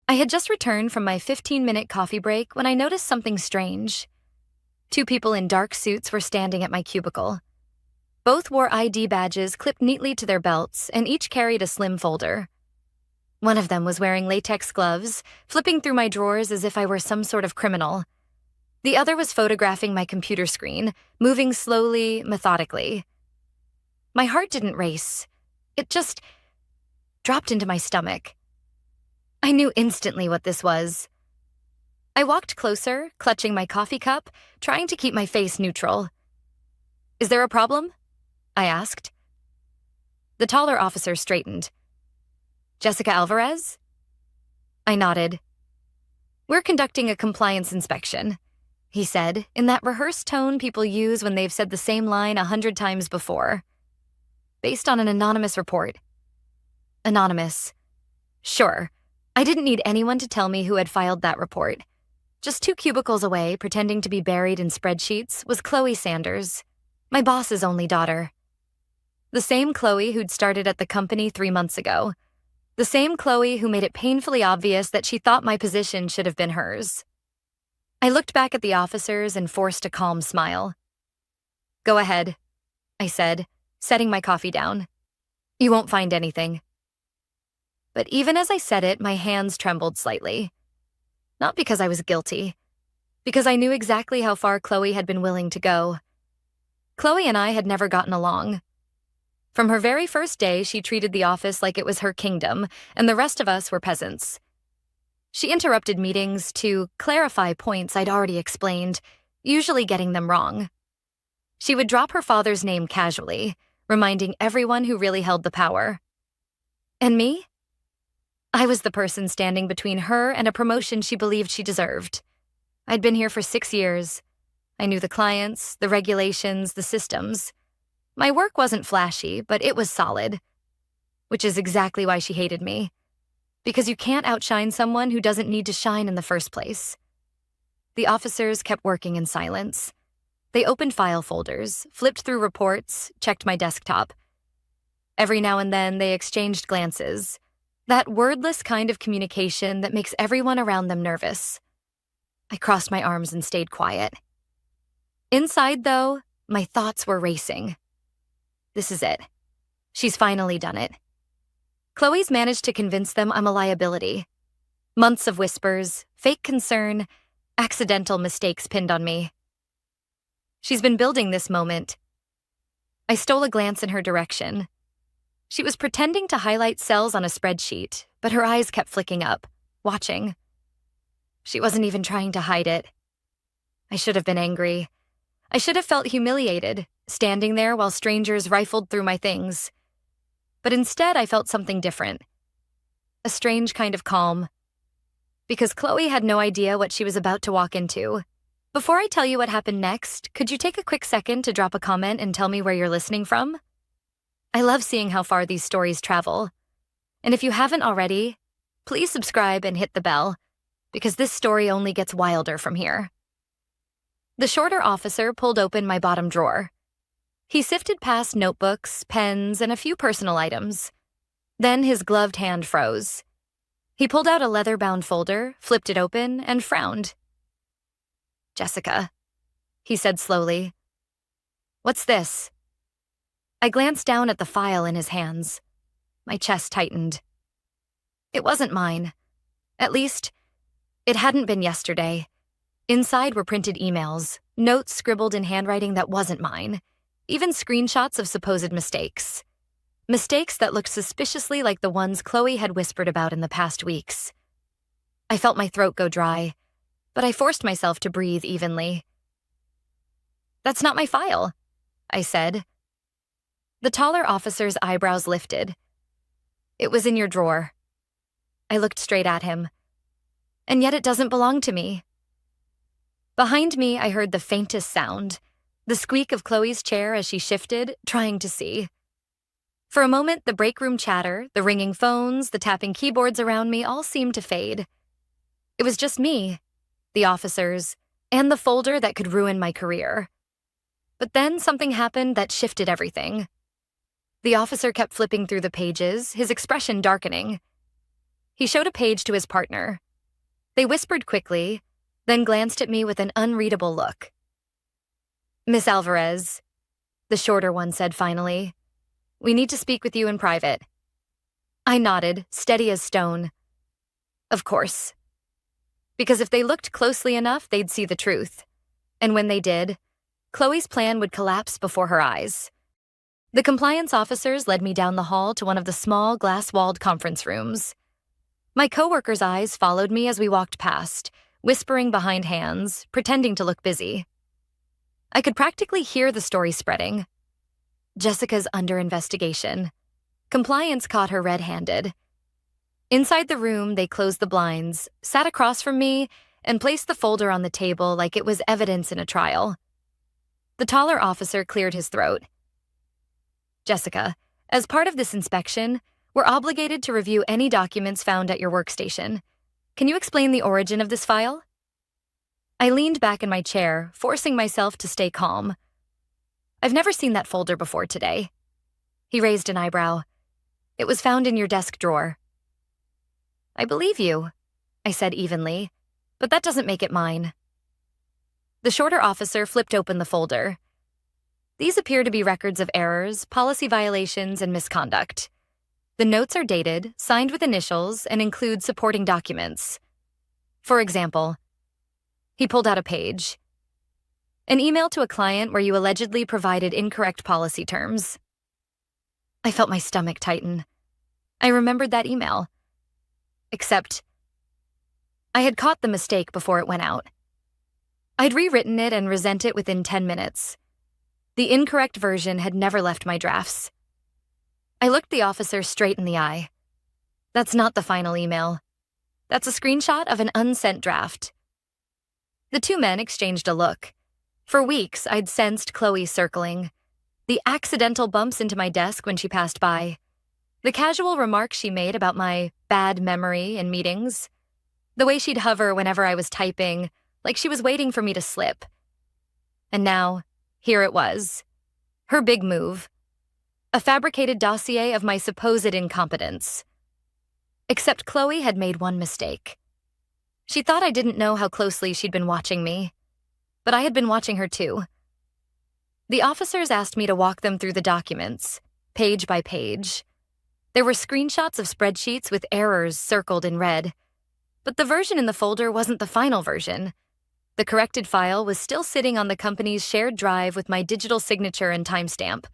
I had just returned from my 15-minute coffee break when I noticed something strange. Two people in dark suits were standing at my cubicle. Both wore ID badges clipped neatly to their belts, and each carried a slim folder. One of them was wearing latex gloves, flipping through my drawers as if I were some sort of criminal. The other was photographing my computer screen, moving slowly, methodically. My heart didn't race. It just dropped into my stomach. I knew instantly what this was. I walked closer, clutching my coffee cup, trying to keep my face neutral. "Is there a problem?" I asked. The taller officer straightened. "Jessica Alvarez?" I nodded. "We're conducting a compliance inspection," he said, in that rehearsed tone people use when they've said the same line 100 times before. "Based on an anonymous report." Anonymous. Sure. I didn't need anyone to tell me who had filed that report. Just 2 cubicles away, pretending to be buried in spreadsheets, was Chloe Sanders, my boss's only daughter. The same Chloe who'd started at the company 3 months ago. The same Chloe who made it painfully obvious that she thought my position should have been hers. I looked back at the officers and forced a calm smile. "Go ahead," I said, setting my coffee down. "You won't find anything." But even as I said it, my hands trembled slightly. Not because I was guilty, because I knew exactly how far Chloe had been willing to go. Chloe and I had never gotten along. From her very first day, she treated the office like it was her kingdom, and the rest of us were peasants. She interrupted meetings to clarify points I'd already explained, usually getting them wrong. She would drop her father's name casually, reminding everyone who really held the power. And me? I was the person standing between her and a promotion she believed she deserved. I'd been here for 6 years. I knew the clients, the regulations, the systems. My work wasn't flashy, but it was solid. Which is exactly why she hated me. Because you can't outshine someone who doesn't need to shine in the first place. The officers kept working in silence. They opened file folders, flipped through reports, checked my desktop. Every now and then, they exchanged glances. That wordless kind of communication that makes everyone around them nervous. I crossed my arms and stayed quiet. Inside, though, my thoughts were racing. This is it. She's finally done it. Chloe's managed to convince them I'm a liability. Months of whispers, fake concern, accidental mistakes pinned on me. She's been building this moment. I stole a glance in her direction. She was pretending to highlight cells on a spreadsheet, but her eyes kept flicking up, watching. She wasn't even trying to hide it. I should have been angry. I should have felt humiliated, standing there while strangers rifled through my things. But instead, I felt something different. A strange kind of calm. Because Chloe had no idea what she was about to walk into. Before I tell you what happened next, could you take a quick second to drop a comment and tell me where you're listening from? I love seeing how far these stories travel. And if you haven't already, please subscribe and hit the bell, because this story only gets wilder from here. The shorter officer pulled open my bottom drawer. He sifted past notebooks, pens, and a few personal items. Then his gloved hand froze. He pulled out a leather-bound folder, flipped it open, and frowned. "Jessica," he said slowly. "What's this?" I glanced down at the file in his hands. My chest tightened. It wasn't mine. At least, it hadn't been yesterday. Inside were printed emails, notes scribbled in handwriting that wasn't mine, even screenshots of supposed mistakes. Mistakes that looked suspiciously like the ones Chloe had whispered about in the past weeks. I felt my throat go dry, but I forced myself to breathe evenly. "That's not my file," I said. The taller officer's eyebrows lifted. "It was in your drawer." I looked straight at him. "And yet it doesn't belong to me." Behind me, I heard the faintest sound, the squeak of Chloe's chair as she shifted, trying to see. For a moment, the break room chatter, the ringing phones, the tapping keyboards around me all seemed to fade. It was just me, the officers, and the folder that could ruin my career. But then something happened that shifted everything. The officer kept flipping through the pages, his expression darkening. He showed a page to his partner. They whispered quickly, then glanced at me with an unreadable look. "Miss Alvarez," the shorter one said finally, "we need to speak with you in private." I nodded, steady as stone. Of course. Because if they looked closely enough, they'd see the truth. And when they did, Chloe's plan would collapse before her eyes. The compliance officers led me down the hall to one of the small, glass-walled conference rooms. My coworkers' eyes followed me as we walked past, whispering behind hands, pretending to look busy. I could practically hear the story spreading. Jessica's under investigation. Compliance caught her red-handed. Inside the room, they closed the blinds, sat across from me, and placed the folder on the table like it was evidence in a trial. The taller officer cleared his throat. "Jessica, as part of this inspection, we're obligated to review any documents found at your workstation. Can you explain the origin of this file?" I leaned back in my chair, forcing myself to stay calm. "I've never seen that folder before today." He raised an eyebrow. "It was found in your desk drawer." "I believe you," I said evenly, "but that doesn't make it mine." The shorter officer flipped open the folder. "These appear to be records of errors, policy violations, and misconduct. The notes are dated, signed with initials, and include supporting documents. For example," he pulled out a page. "An email to a client where you allegedly provided incorrect policy terms." I felt my stomach tighten. I remembered that email. Except I had caught the mistake before it went out. I'd rewritten it and resent it within 10 minutes. The incorrect version had never left my drafts. I looked the officer straight in the eye. "That's not the final email. That's a screenshot of an unsent draft." The two men exchanged a look. For weeks, I'd sensed Chloe circling. The accidental bumps into my desk when she passed by. The casual remarks she made about my bad memory in meetings. The way she'd hover whenever I was typing, like she was waiting for me to slip. And now, here it was. Her big move. A fabricated dossier of my supposed incompetence. Except Chloe had made one mistake. She thought I didn't know how closely she'd been watching me. But I had been watching her too. The officers asked me to walk them through the documents, page by page. There were screenshots of spreadsheets with errors circled in red. But the version in the folder wasn't the final version. The corrected file was still sitting on the company's shared drive with my digital signature and timestamp.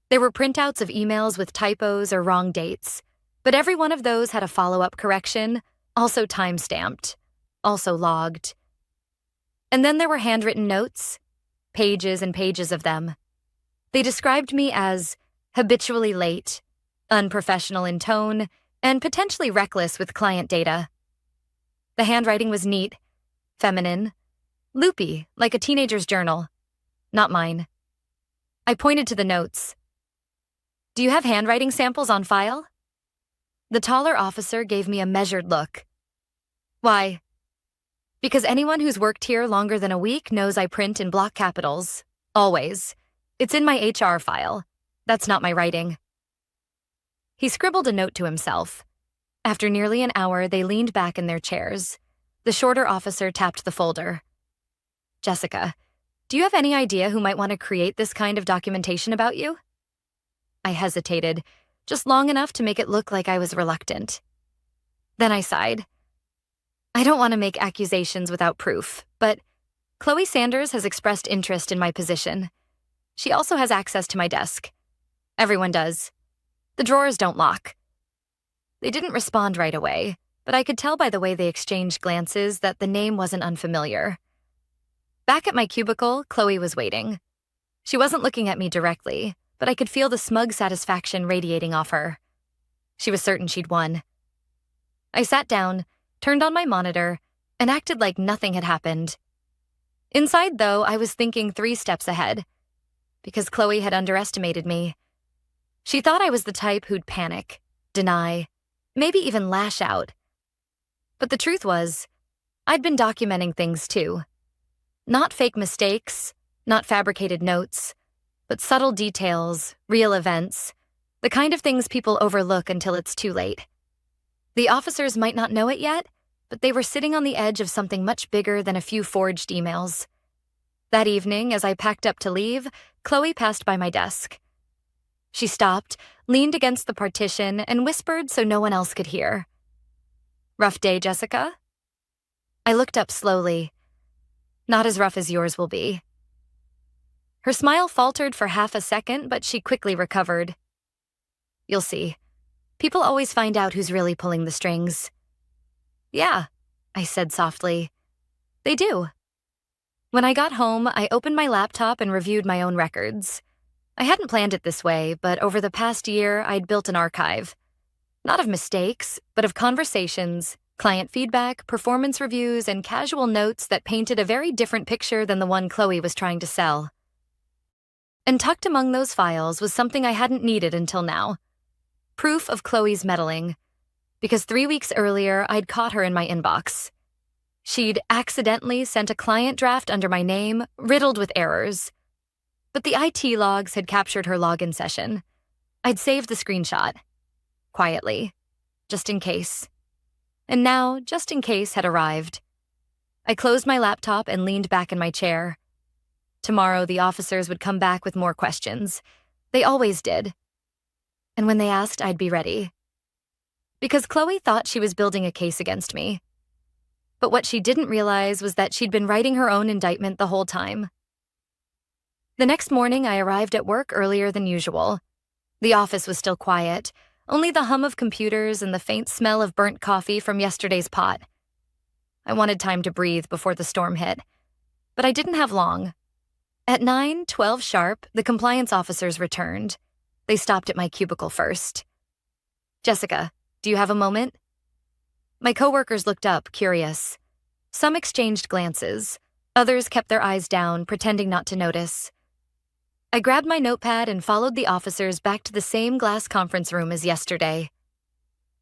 There were printouts of emails with typos or wrong dates, but every one of those had a follow-up correction, also timestamped, also logged. And then there were handwritten notes, pages and pages of them. They described me as habitually late, unprofessional in tone, and potentially reckless with client data. The handwriting was neat, feminine, loopy, like a teenager's journal. Not mine. I pointed to the notes. "Do you have handwriting samples on file?" The taller officer gave me a measured look. "Why?" "Because anyone who's worked here longer than a week knows I print in block capitals. Always. It's in my HR file. That's not my writing." He scribbled a note to himself. After nearly an hour, they leaned back in their chairs. The shorter officer tapped the folder. "Jessica, do you have any idea who might want to create this kind of documentation about you?" I hesitated, just long enough to make it look like I was reluctant. Then I sighed. "I don't want to make accusations without proof, but Chloe Sanders has expressed interest in my position. She also has access to my desk. Everyone does. The drawers don't lock." They didn't respond right away, but I could tell by the way they exchanged glances that the name wasn't unfamiliar. Back at my cubicle, Chloe was waiting. She wasn't looking at me directly, but I could feel the smug satisfaction radiating off her. She was certain she'd won. I sat down, turned on my monitor, and acted like nothing had happened. Inside, though, I was thinking 3 steps ahead, because Chloe had underestimated me. She thought I was the type who'd panic, deny, maybe even lash out. But the truth was, I'd been documenting things too. Not fake mistakes, not fabricated notes, but subtle details, real events, the kind of things people overlook until it's too late. The officers might not know it yet, but they were sitting on the edge of something much bigger than a few forged emails. That evening, as I packed up to leave, Chloe passed by my desk. She stopped, leaned against the partition, and whispered so no one else could hear. "Rough day, Jessica?" I looked up slowly. "Not as rough as yours will be." Her smile faltered for half a second, but she quickly recovered. "You'll see. People always find out who's really pulling the strings." "Yeah," I said softly. "They do." When I got home, I opened my laptop and reviewed my own records. I hadn't planned it this way, but over the past year, I'd built an archive. Not of mistakes, but of conversations, client feedback, performance reviews, and casual notes that painted a very different picture than the one Chloe was trying to sell. And tucked among those files was something I hadn't needed until now. Proof of Chloe's meddling. Because 3 weeks earlier, I'd caught her in my inbox. She'd accidentally sent a client draft under my name, riddled with errors. But the IT logs had captured her login session. I'd saved the screenshot. Quietly. Just in case. And now, just in case had arrived. I closed my laptop and leaned back in my chair. Tomorrow, the officers would come back with more questions. They always did. And when they asked, I'd be ready. Because Chloe thought she was building a case against me. But what she didn't realize was that she'd been writing her own indictment the whole time. The next morning, I arrived at work earlier than usual. The office was still quiet, only the hum of computers and the faint smell of burnt coffee from yesterday's pot. I wanted time to breathe before the storm hit, but I didn't have long. At 9:12 sharp, the compliance officers returned. They stopped at my cubicle first. "Jessica, do you have a moment?" My coworkers looked up, curious. Some exchanged glances. Others kept their eyes down, pretending not to notice. I grabbed my notepad and followed the officers back to the same glass conference room as yesterday.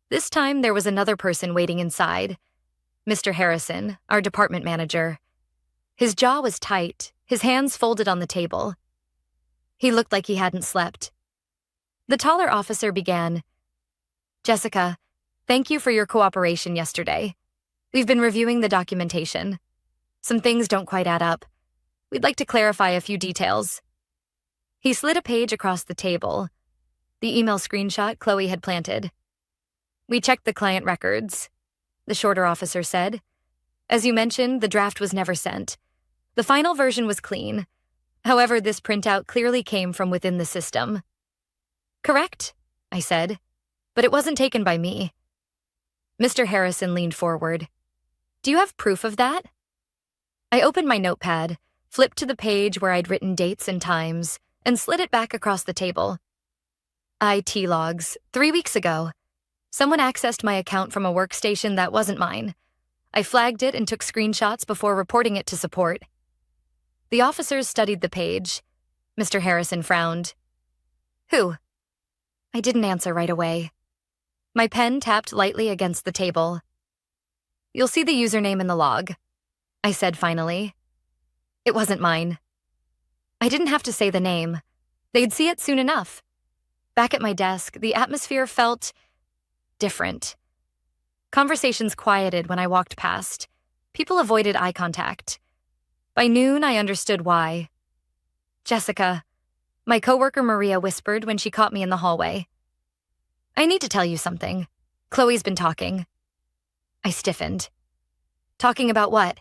This time, there was another person waiting inside. Mr. Harrison, our department manager. His jaw was tight, his hands folded on the table. He looked like he hadn't slept. The taller officer began, "Jessica, thank you for your cooperation yesterday. We've been reviewing the documentation. Some things don't quite add up. We'd like to clarify a few details." He slid a page across the table. The email screenshot Chloe had planted. "We checked the client records," the shorter officer said. "As you mentioned, the draft was never sent. The final version was clean. However, this printout clearly came from within the system." "Correct," I said, "but it wasn't taken by me." Mr. Harrison leaned forward. "Do you have proof of that?" I opened my notepad, flipped to the page where I'd written dates and times, and slid it back across the table. IT logs, 3 weeks ago. Someone accessed my account from a workstation that wasn't mine. I flagged it and took screenshots before reporting it to support. The officers studied the page. Mr. Harrison frowned. "Who?" I didn't answer right away. My pen tapped lightly against the table. "You'll see the username in the log," I said finally. It wasn't mine. I didn't have to say the name. They'd see it soon enough. Back at my desk, the atmosphere felt different. Conversations quieted when I walked past. People avoided eye contact. By noon, I understood why. "Jessica," my coworker Maria whispered when she caught me in the hallway. "I need to tell you something. Chloe's been talking." I stiffened. "Talking about what?"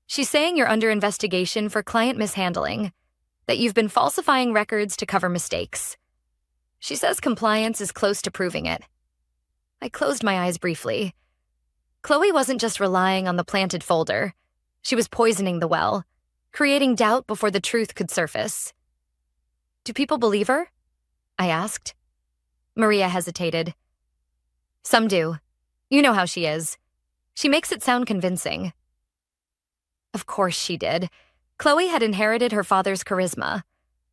"She's saying you're under investigation for client mishandling, that you've been falsifying records to cover mistakes. She says compliance is close to proving it." I closed my eyes briefly. Chloe wasn't just relying on the planted folder. She was poisoning the well, creating doubt before the truth could surface. "Do people believe her?" I asked. Maria hesitated. "Some do. You know how she is. She makes it sound convincing." Of course she did. Chloe had inherited her father's charisma.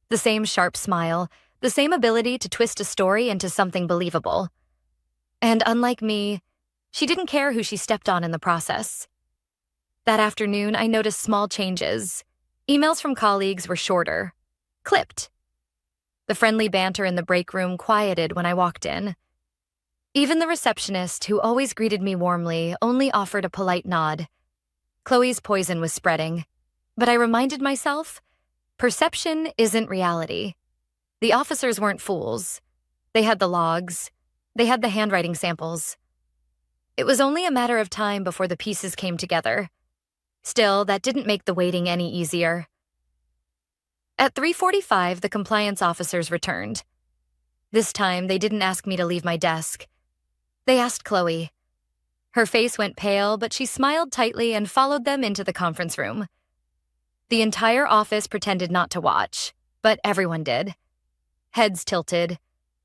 The same sharp smile, the same ability to twist a story into something believable. And unlike me, she didn't care who she stepped on in the process. That afternoon, I noticed small changes. Emails from colleagues were shorter, clipped. The friendly banter in the break room quieted when I walked in. Even the receptionist, who always greeted me warmly, only offered a polite nod. Chloe's poison was spreading, but I reminded myself, perception isn't reality. The officers weren't fools. They had the logs. They had the handwriting samples. It was only a matter of time before the pieces came together. Still, that didn't make the waiting any easier. At 3:45, the compliance officers returned. This time, they didn't ask me to leave my desk. They asked Chloe. Her face went pale, but she smiled tightly and followed them into the conference room. The entire office pretended not to watch, but everyone did. Heads tilted,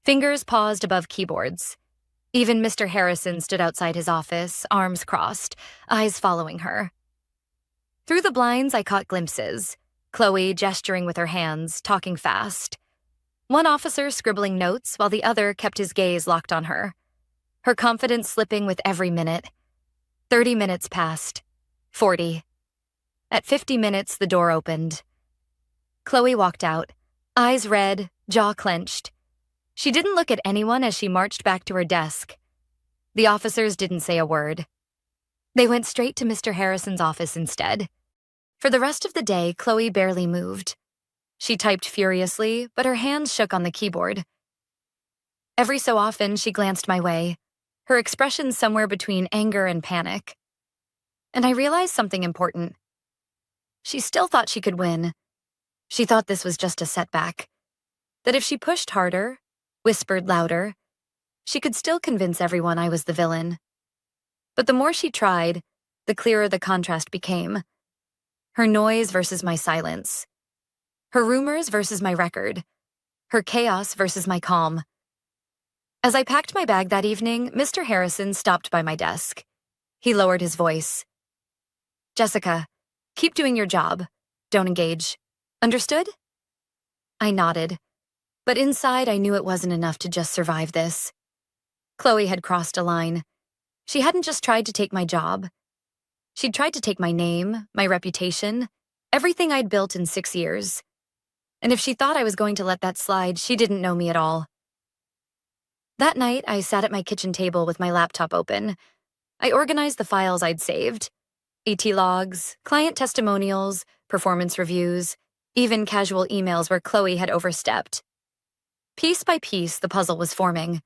fingers paused above keyboards. Even Mr. Harrison stood outside his office, arms crossed, eyes following her. Through the blinds, I caught glimpses. Chloe gesturing with her hands, talking fast. One officer scribbling notes while the other kept his gaze locked on her. Her confidence slipping with every minute. 30 minutes passed. 40. At 50 minutes, the door opened. Chloe walked out, eyes red, jaw clenched. She didn't look at anyone as she marched back to her desk. The officers didn't say a word. They went straight to Mr. Harrison's office instead. For the rest of the day, Chloe barely moved. She typed furiously, but her hands shook on the keyboard. Every so often, she glanced my way, her expression somewhere between anger and panic. And I realized something important. She still thought she could win. She thought this was just a setback. That if she pushed harder, whispered louder, she could still convince everyone I was the villain. But the more she tried, the clearer the contrast became. Her noise versus my silence. Her rumors versus my record. Her chaos versus my calm. As I packed my bag that evening, Mr. Harrison stopped by my desk. He lowered his voice. "Jessica, keep doing your job. Don't engage. Understood?" I nodded, but inside I knew it wasn't enough to just survive this. Chloe had crossed a line. She hadn't just tried to take my job. She'd tried to take my name, my reputation, everything I'd built in 6 years. And if she thought I was going to let that slide, she didn't know me at all. That night, I sat at my kitchen table with my laptop open. I organized the files I'd saved. AT logs, client testimonials, performance reviews, even casual emails where Chloe had overstepped. Piece by piece, the puzzle was forming.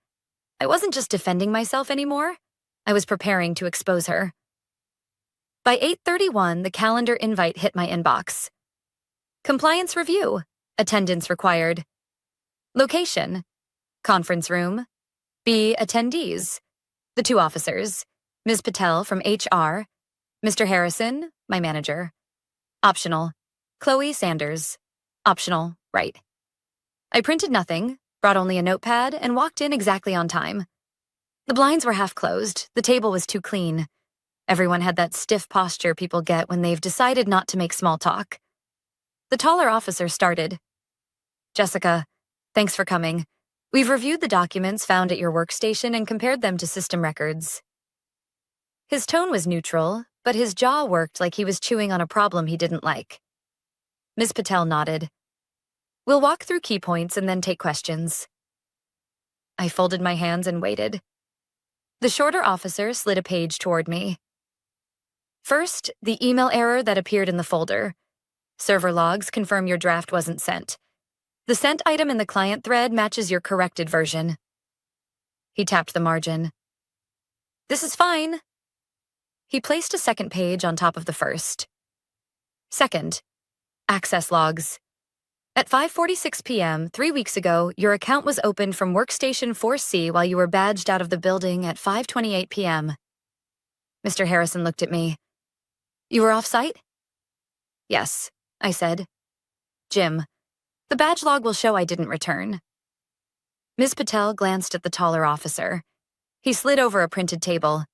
I wasn't just defending myself anymore. I was preparing to expose her. By 8:31, the calendar invite hit my inbox. Compliance review. Attendance required. Location. Conference room. B. Attendees. The 2 officers. Ms. Patel from HR. Mr. Harrison, my manager. Optional. Chloe Sanders. Optional, right. I printed nothing, brought only a notepad, and walked in exactly on time. The blinds were half closed. The table was too clean. Everyone had that stiff posture people get when they've decided not to make small talk. The taller officer started. "Jessica, thanks for coming. We've reviewed the documents found at your workstation and compared them to system records." His tone was neutral, but his jaw worked like he was chewing on a problem he didn't like. Ms. Patel nodded. "We'll walk through key points and then take questions." I folded my hands and waited. The shorter officer slid a page toward me. First, the email error that appeared in the folder. Server logs confirm your draft wasn't sent. The sent item in the client thread matches your corrected version. He tapped the margin. "This is fine." He placed a second page on top of the first. Second, access logs. At 5:46 p.m., 3 weeks ago, your account was opened from workstation 4C while you were badged out of the building at 5:28 p.m. Mr. Harrison looked at me. "You were off-site?" "Yes," I said. "Jim, the badge log will show I didn't return." Ms. Patel glanced at the taller officer. He slid over a printed table.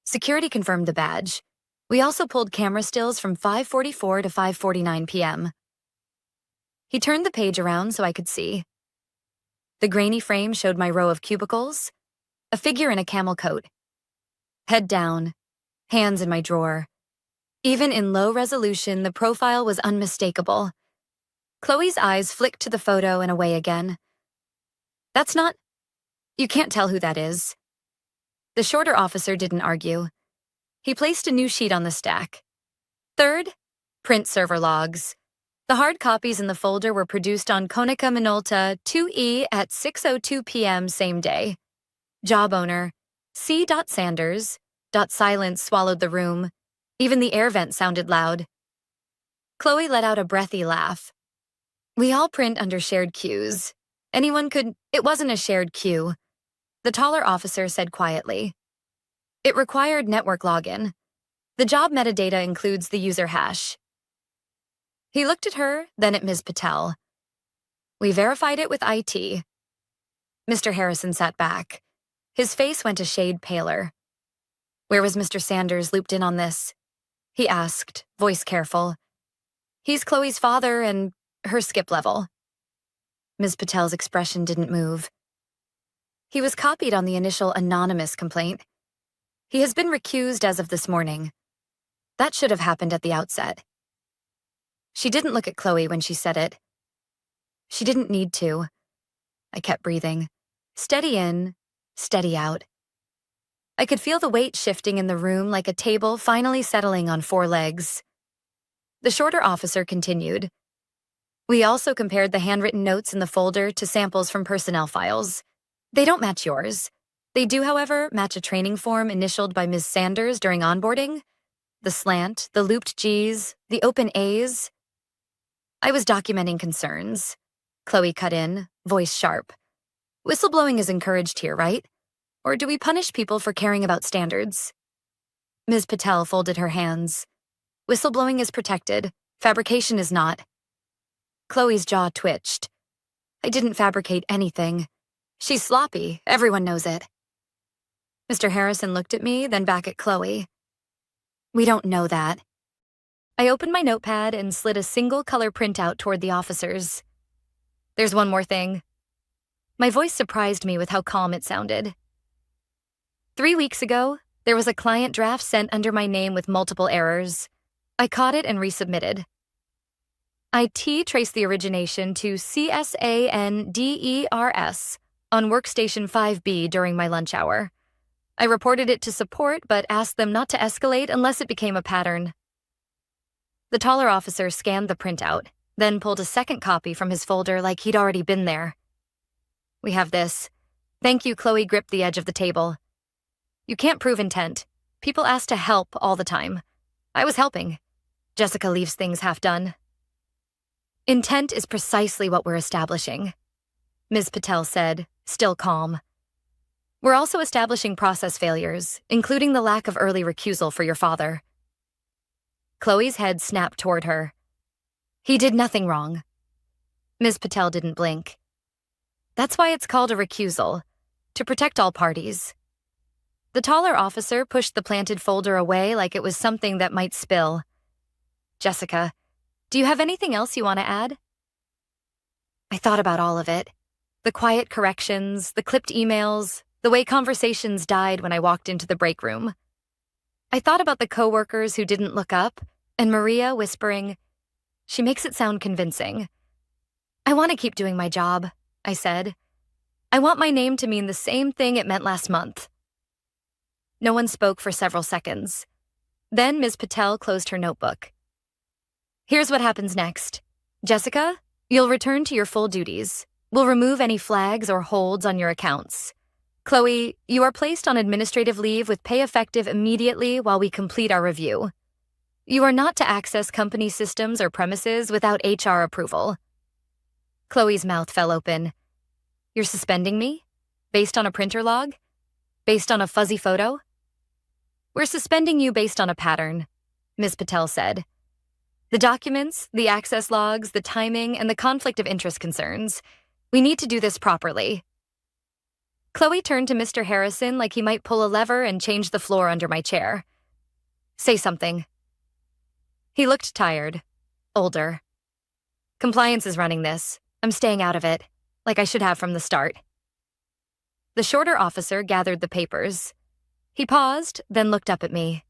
"Security confirmed the badge. We also pulled camera stills from 5:44 to 5:49 p.m. He turned the page around so I could see. The grainy frame showed my row of cubicles, a figure in a camel coat. Head down, hands in my drawer. Even in low resolution, the profile was unmistakable. Chloe's eyes flicked to the photo and away again. "That's not... You can't tell who that is," The shorter officer didn't argue. He placed a new sheet on the stack. Third, print server logs. The hard copies in the folder were produced on Konica Minolta 2E at 6:02 p.m. same day. Job owner, C. Sanders. Silence swallowed the room. Even the air vent sounded loud. Chloe let out a breathy laugh. We all print under shared queues. Anyone could. It wasn't a shared queue. The taller officer said quietly. It required network login. The job metadata includes the user hash. He looked at her, then at Ms. Patel. We verified it with IT. Mr. Harrison sat back. His face went a shade paler. Where was Mr. Sanders looped in on this? He asked, voice careful. He's Chloe's father and her skip level. Ms. Patel's expression didn't move. He was copied on the initial anonymous complaint. He has been recused as of this morning. That should have happened at the outset. She didn't look at Chloe when she said it. She didn't need to. I kept breathing. Steady in, steady out. I could feel the weight shifting in the room like a table finally settling on 4 legs. The shorter officer continued. We also compared the handwritten notes in the folder to samples from personnel files. They don't match yours. They do, however, match a training form initialed by Ms. Sanders during onboarding. The slant, the looped G's, the open A's. I was documenting concerns. Chloe cut in, voice sharp. Whistleblowing is encouraged here, right? Or do we punish people for caring about standards? Ms. Patel folded her hands. Whistleblowing is protected. Fabrication is not. Chloe's jaw twitched. I didn't fabricate anything. She's sloppy. Everyone knows it. Mr. Harrison looked at me, then back at Chloe. We don't know that. I opened my notepad and slid a single-color printout toward the officers. There's one more thing. My voice surprised me with how calm it sounded. 3 weeks ago, there was a client draft sent under my name with multiple errors. I caught it and resubmitted. IT traced the origination to CSANDERS on workstation 5B during my lunch hour. I reported it to support but asked them not to escalate unless it became a pattern. The taller officer scanned the printout, then pulled a second copy from his folder like he'd already been there. We have this. Thank you, Chloe gripped the edge of the table. You can't prove intent. People ask to help all the time. I was helping. Jessica leaves things half done. Intent is precisely what we're establishing, Ms. Patel said, still calm. We're also establishing process failures, including the lack of early recusal for your father. Chloe's head snapped toward her. He did nothing wrong. Ms. Patel didn't blink. That's why it's called a recusal, to protect all parties. The taller officer pushed the planted folder away like it was something that might spill. Jessica, do you have anything else you want to add? I thought about all of it. The quiet corrections, the clipped emails, the way conversations died when I walked into the break room. I thought about the coworkers who didn't look up, and Maria whispering, she makes it sound convincing. I want to keep doing my job, I said. I want my name to mean the same thing it meant last month. No one spoke for several seconds. Then Ms. Patel closed her notebook. Here's what happens next. Jessica, you'll return to your full duties. We'll remove any flags or holds on your accounts. Chloe, you are placed on administrative leave with pay effective immediately while we complete our review. You are not to access company systems or premises without HR approval. Chloe's mouth fell open. You're suspending me? Based on a printer log? Based on a fuzzy photo? We're suspending you based on a pattern, Ms. Patel said. The documents, the access logs, the timing, and the conflict of interest concerns. We need to do this properly. Chloe turned to Mr. Harrison like he might pull a lever and change the floor under my chair. Say something. He looked tired, older. Compliance is running this. I'm staying out of it, like I should have from the start. The shorter officer gathered the papers. He paused, then looked up at me.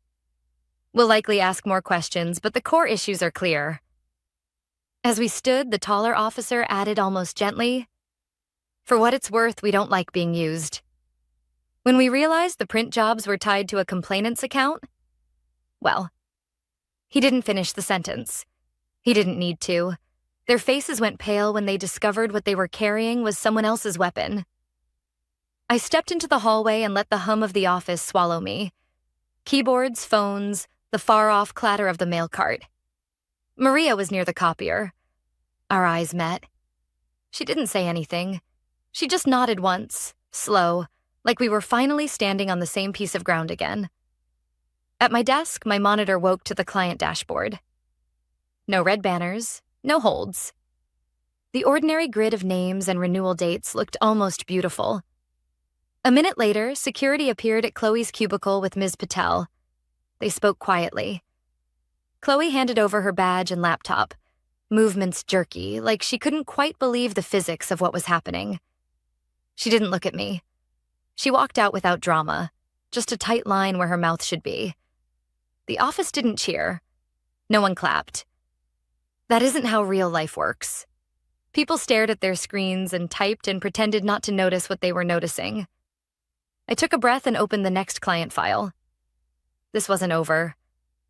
We'll likely ask more questions, but the core issues are clear. As we stood, the taller officer added almost gently, for what it's worth, we don't like being used. When we realized the print jobs were tied to a complainant's account, well, he didn't finish the sentence. He didn't need to. Their faces went pale when they discovered what they were carrying was someone else's weapon. I stepped into the hallway and let the hum of the office swallow me. Keyboards, phones, the far-off clatter of the mail cart. Maria was near the copier. Our eyes met. She didn't say anything. She just nodded once, slow, like we were finally standing on the same piece of ground again. At my desk, my monitor woke to the client dashboard. No red banners, no holds. The ordinary grid of names and renewal dates looked almost beautiful. A minute later, security appeared at Chloe's cubicle with Ms. Patel. They spoke quietly. Chloe handed over her badge and laptop, movements jerky, like she couldn't quite believe the physics of what was happening. She didn't look at me. She walked out without drama, just a tight line where her mouth should be. The office didn't cheer. No one clapped. That isn't how real life works. People stared at their screens and typed and pretended not to notice what they were noticing. I took a breath and opened the next client file. This wasn't over.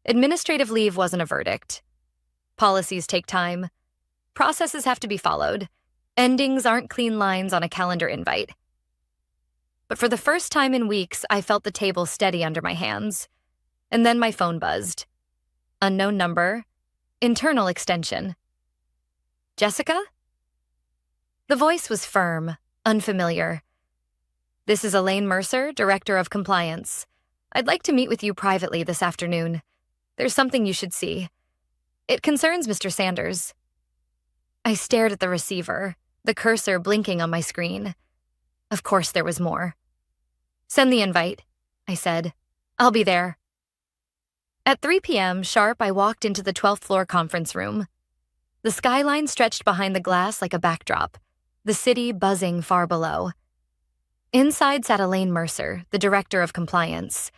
Administrative leave wasn't a verdict. Policies take time. Processes have to be followed. Endings aren't clean lines on a calendar invite. But for the first time in weeks, I felt the table steady under my hands. And then my phone buzzed. Unknown number. Internal extension. Jessica? The voice was firm, unfamiliar. This is Elaine Mercer, Director of Compliance. I'd like to meet with you privately this afternoon. There's something you should see. It concerns Mr. Sanders. I stared at the receiver, the cursor blinking on my screen. Of course there was more. Send the invite, I said. I'll be there. At 3 p.m. sharp, I walked into the 12th floor conference room. The skyline stretched behind the glass like a backdrop, the city buzzing far below. Inside sat Elaine Mercer, the Director of Compliance.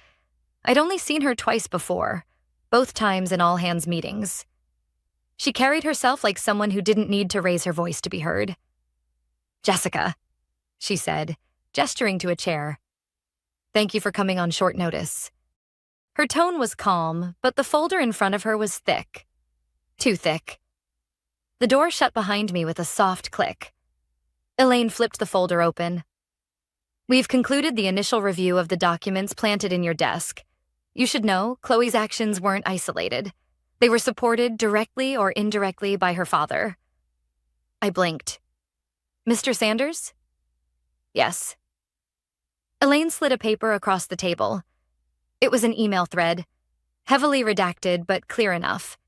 I'd only seen her twice before, both times in all-hands meetings. She carried herself like someone who didn't need to raise her voice to be heard. Jessica, she said, gesturing to a chair. Thank you for coming on short notice. Her tone was calm, but the folder in front of her was thick. Too thick. The door shut behind me with a soft click. Elaine flipped the folder open. We've concluded the initial review of the documents planted in your desk. You should know, Chloe's actions weren't isolated. They were supported directly or indirectly by her father. I blinked. Mr. Sanders? Yes. Elaine slid a paper across the table. It was an email thread, heavily redacted but clear enough.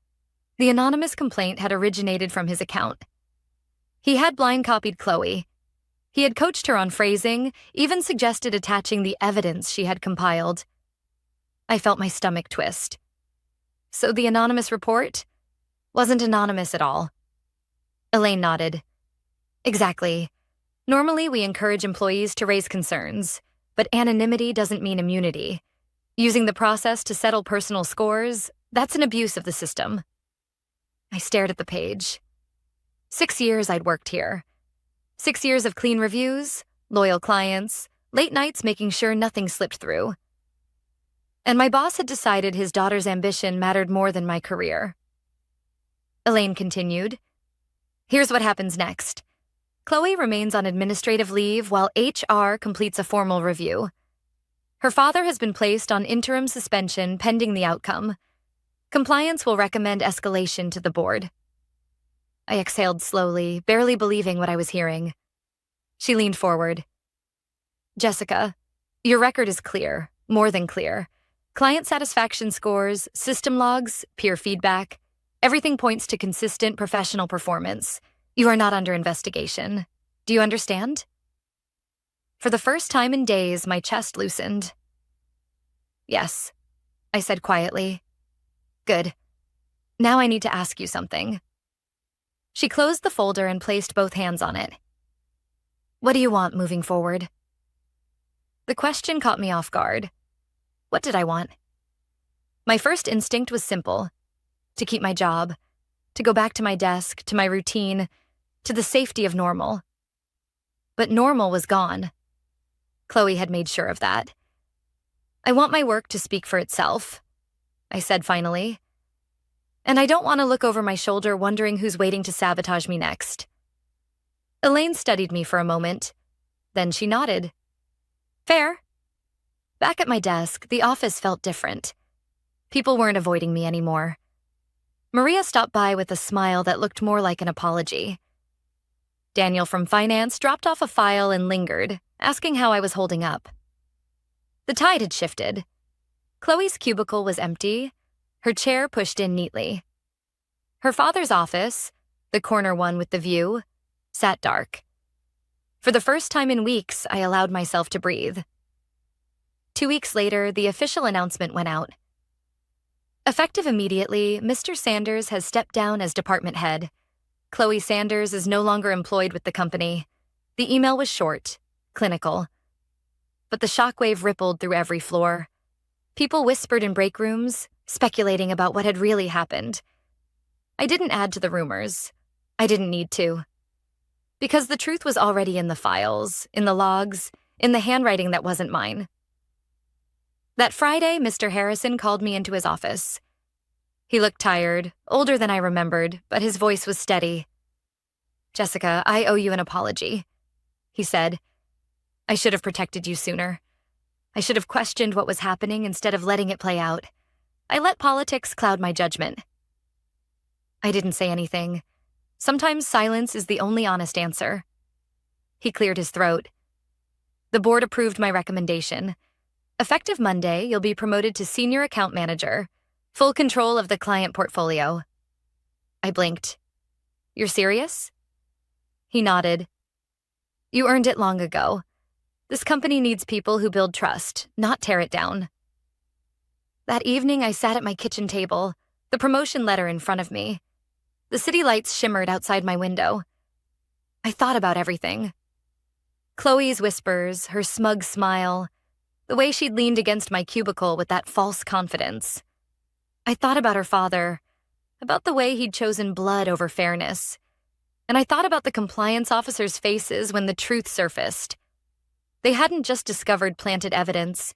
The anonymous complaint had originated from his account. He had blind copied Chloe. He had coached her on phrasing, even suggested attaching the evidence she had compiled. I felt my stomach twist. So the anonymous report wasn't anonymous at all. Elaine nodded. Exactly. Normally, we encourage employees to raise concerns, but anonymity doesn't mean immunity. Using the process to settle personal scores, that's an abuse of the system. I stared at the page. 6 years I'd worked here. 6 years of clean reviews, loyal clients, late nights making sure nothing slipped through. And my boss had decided his daughter's ambition mattered more than my career. Elaine continued. Here's what happens next. Chloe remains on administrative leave while HR completes a formal review. Her father has been placed on interim suspension pending the outcome. Compliance will recommend escalation to the board. I exhaled slowly, barely believing what I was hearing. She leaned forward. Jessica, your record is clear, more than clear. Client satisfaction scores, system logs, peer feedback. Everything points to consistent professional performance. You are not under investigation. Do you understand? For the first time in days, my chest loosened. Yes, I said quietly. Good. Now I need to ask you something. She closed the folder and placed both hands on it. What do you want moving forward? The question caught me off guard. What did I want? My first instinct was simple. To keep my job. To go back to my desk, to my routine, to the safety of normal. But normal was gone. Chloe had made sure of that. I want my work to speak for itself, I said finally. And I don't want to look over my shoulder wondering who's waiting to sabotage me next. Elaine studied me for a moment. Then she nodded. Fair. Back at my desk, the office felt different. People weren't avoiding me anymore. Maria stopped by with a smile that looked more like an apology. Daniel from finance dropped off a file and lingered, asking how I was holding up. The tide had shifted. Chloe's cubicle was empty, her chair pushed in neatly. Her father's office, the corner one with the view, sat dark. For the first time in weeks, I allowed myself to breathe. 2 weeks later, the official announcement went out. Effective immediately, Mr. Sanders has stepped down as department head. Chloe Sanders is no longer employed with the company. The email was short, clinical. But the shockwave rippled through every floor. People whispered in break rooms, speculating about what had really happened. I didn't add to the rumors. I didn't need to. Because the truth was already in the files, in the logs, in the handwriting that wasn't mine. That Friday, Mr. Harrison called me into his office. He looked tired, older than I remembered, but his voice was steady. Jessica, I owe you an apology, he said. I should have protected you sooner. I should have questioned what was happening instead of letting it play out. I let politics cloud my judgment. I didn't say anything. Sometimes silence is the only honest answer. He cleared his throat. The board approved my recommendation. Effective Monday, you'll be promoted to senior account manager, full control of the client portfolio. I blinked. You're serious? He nodded. You earned it long ago. This company needs people who build trust, not tear it down. That evening, I sat at my kitchen table, the promotion letter in front of me. The city lights shimmered outside my window. I thought about everything. Chloe's whispers, her smug smile, the way she'd leaned against my cubicle with that false confidence. I thought about her father, about the way he'd chosen blood over fairness. And I thought about the compliance officers' faces when the truth surfaced. They hadn't just discovered planted evidence.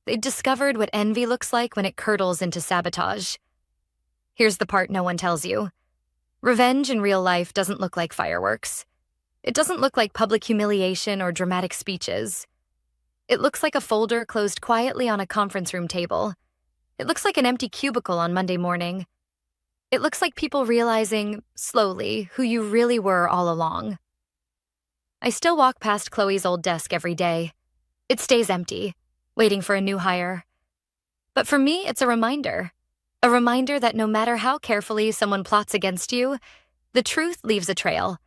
They'd discovered what envy looks like when it curdles into sabotage. Here's the part no one tells you. Revenge in real life doesn't look like fireworks. It doesn't look like public humiliation or dramatic speeches. It looks like a folder closed quietly on a conference room table. It looks like an empty cubicle on Monday morning. It looks like people realizing, slowly, who you really were all along. I still walk past Chloe's old desk every day. It stays empty, waiting for a new hire. But for me, it's a reminder that no matter how carefully someone plots against you, the truth leaves a trail.